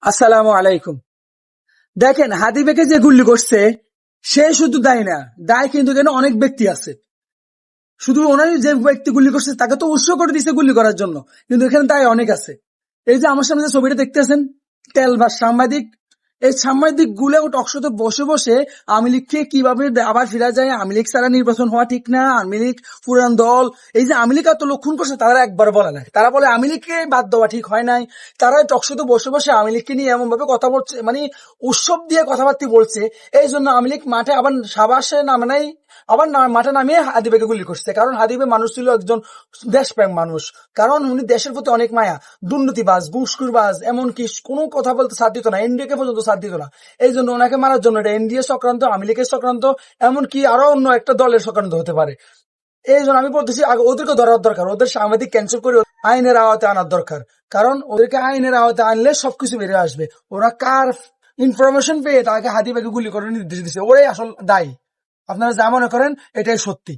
আসসালামু আলাইকুম। দেখেন হাদিবেকে যে গুলি করছে সে শুধু দায়ী না, দায় কিন্তু এখানে অনেক ব্যক্তি আছে। শুধু ওনারই যে ব্যক্তি গুলি করছে তাকে তো উৎস করে দিচ্ছে গুলি করার জন্য, কিন্তু এখানে দায় অনেক আছে। এই যে আমার সামনে যে ছবিটা দেখতেছেন, তেল বা সাংবাদিক, এই সাংবাদিক গুলো টকশোতে বসে বসে আওয়ামী লীগকে কিভাবে আবার ফিরা যায়, আওয়ামী লীগ ছাড়া নির্বাচন হওয়া ঠিক না, আওয়ামী লীগ পুরান দল, এই যে আওয়ামী লীগ এত লক্ষণ করছে তারা একবার বলে না। তারা বলে আওয়ামী লীগকে বাদ দেওয়া ঠিক হয় নাই। তারা টকশোতে বসে বসে আওয়ামী লীগকে নিয়ে এমন ভাবে কথা বলছে, মানে উৎসব দিয়ে কথাবার্তা বলছে। এই জন্য আওয়ামী লীগ মাঠে আবার সাবাসে নামে নাই, আবার মাঠে নামিয়ে হাদিবেকে গুলি করছে। কারণ হাদিবে মানুষ ছিল একজন দেশপ্রেম মানুষ, কারণ উনি দেশের প্রতি অনেক মায়া। দুর্নীতিবাজ, ঘুষখোরবাজ, এমনকি কোনো কথা বলতে সাথ দিত না, এনডিএ কে পর্যন্ত সাথ দিত না। এই জন্য ওনাকে মারার জন্য এটা এনডিএ চক্রান্ত, আওয়ামী লীগের চক্রান্ত, এমনকি আরো অন্য একটা দলের চক্রান্ত হতে পারে। এই জন্য আমি বলতেছি আগে ওদেরকে ধরার দরকার, ওদের সাংবাদিক ক্যান্সেল করে আইনের আওতাতে আনার দরকার। কারণ ওদেরকে আইনের আওতায় আনলে সবকিছু বেরিয়ে আসবে। ওরা কার ইনফরমেশন পেয়ে তাকে হাদিবাকে গুলি করে নির্দেশ দিচ্ছে, ওরাই আসল দায়ী। আপনারা যা মনে করেন এটাই সত্যি।